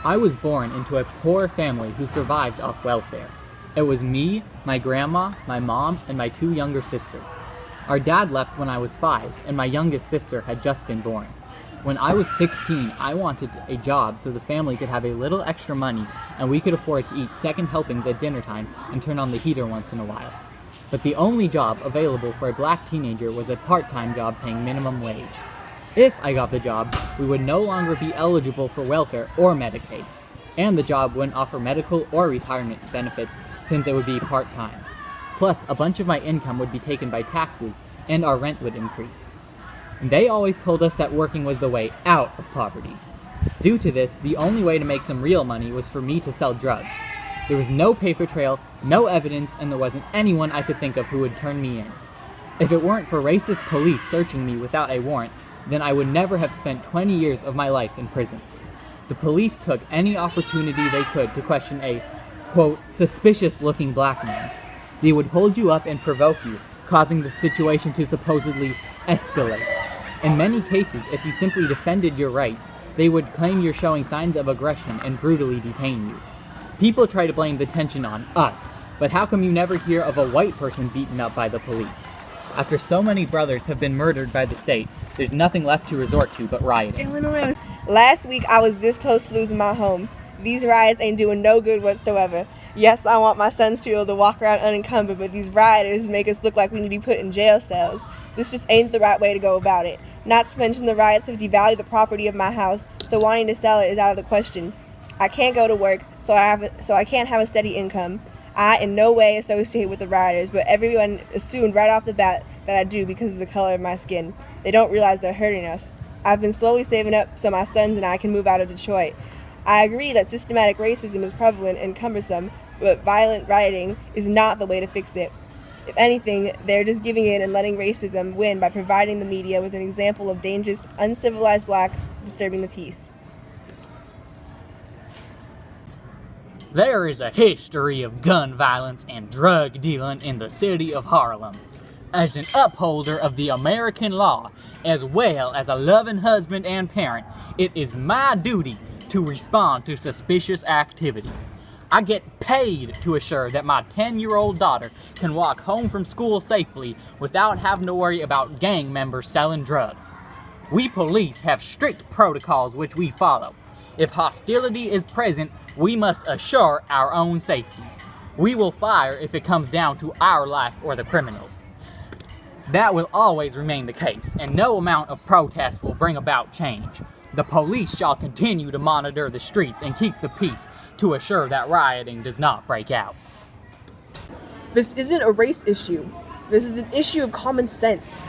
I was born into a poor family who survived off welfare. It was me, my grandma, my mom, and my two younger sisters. Our dad left when I was 5, and my youngest sister had just been born. When I was 16, I wanted a job so the family could have a little extra money and we could afford to eat second helpings at dinner time and turn on the heater once in a while. But the only job available for a black teenager was a part-time job paying minimum wage. If I got the job, we would no longer be eligible for welfare or Medicaid, and the job wouldn't offer medical or retirement benefits since it would be part-time. Plus, a bunch of my income would be taken by taxes and our rent would increase. And they always told us that working was the way out of poverty. Due to this, the only way to make some real money was for me to sell drugs. There was no paper trail, no evidence, and there wasn't anyone I could think of who would turn me in. If it weren't for racist police searching me without a warrant, then I would never have spent 20 years of my life in prison. The police took any opportunity they could to question a, quote, suspicious-looking black man. They would hold you up and provoke you, causing the situation to supposedly escalate. In many cases, if you simply defended your rights, they would claim you're showing signs of aggression and brutally detain you. People try to blame the tension on us, but how come you never hear of a white person beaten up by the police? After so many brothers have been murdered by the state, there's nothing left to resort to but rioting. Illinois. Last week, I was this close to losing my home. These riots ain't doing no good whatsoever. Yes, I want my sons to be able to walk around unencumbered, but these rioters make us look like we need to be put in jail cells. This just ain't the right way to go about it. Not to mention the riots have devalued the property of my house, so wanting to sell it is out of the question. I can't go to work, so I can't have a steady income. I in no way associate with the rioters, but everyone assumed right off the bat that I do because of the color of my skin. They don't realize they're hurting us. I've been slowly saving up so my sons and I can move out of Detroit. I agree that systematic racism is prevalent and cumbersome, but violent rioting is not the way to fix it. If anything, they're just giving in and letting racism win by providing the media with an example of dangerous, uncivilized blacks disturbing the peace. There is a history of gun violence and drug dealing in the city of Harlem. As an upholder of the American law, as well as a loving husband and parent, it is my duty to respond to suspicious activity. I get paid to assure that my 10-year-old daughter can walk home from school safely without having to worry about gang members selling drugs. We police have strict protocols which we follow. If hostility is present, we must assure our own safety. We will fire if it comes down to our life or the criminals. That will always remain the case, and no amount of protest will bring about change. The police shall continue to monitor the streets and keep the peace to assure that rioting does not break out. This isn't a race issue. This is an issue of common sense.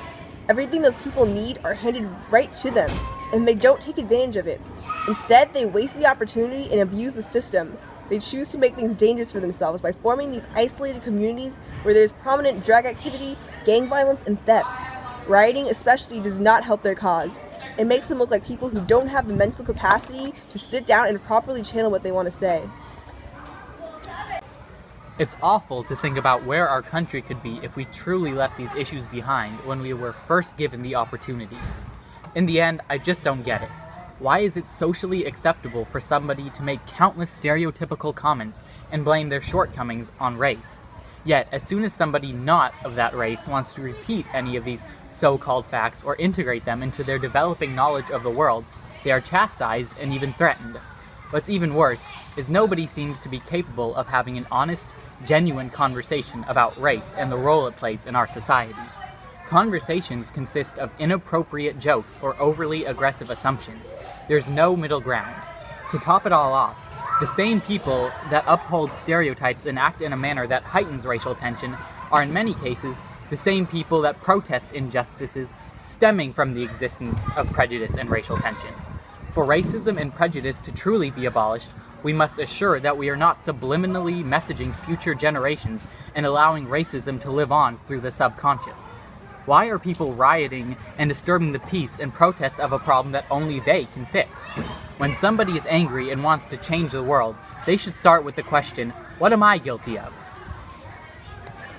Everything those people need are handed right to them, and they don't take advantage of it. Instead, they waste the opportunity and abuse the system. They choose to make things dangerous for themselves by forming these isolated communities where there's prominent drug activity, gang violence, and theft. Rioting especially does not help their cause. It makes them look like people who don't have the mental capacity to sit down and properly channel what they want to say. It's awful to think about where our country could be if we truly left these issues behind when we were first given the opportunity. In the end, I just don't get it. Why is it socially acceptable for somebody to make countless stereotypical comments and blame their shortcomings on race? Yet, as soon as somebody not of that race wants to repeat any of these so-called facts or integrate them into their developing knowledge of the world, they are chastised and even threatened. What's even worse is nobody seems to be capable of having an honest, genuine conversation about race and the role it plays in our society. Conversations consist of inappropriate jokes or overly aggressive assumptions. There's no middle ground. To top it all off, the same people that uphold stereotypes and act in a manner that heightens racial tension are in many cases the same people that protest injustices stemming from the existence of prejudice and racial tension. For racism and prejudice to truly be abolished, we must assure that we are not subliminally messaging future generations and allowing racism to live on through the subconscious. Why are people rioting and disturbing the peace in protest of a problem that only they can fix? When somebody is angry and wants to change the world, they should start with the question, what am I guilty of?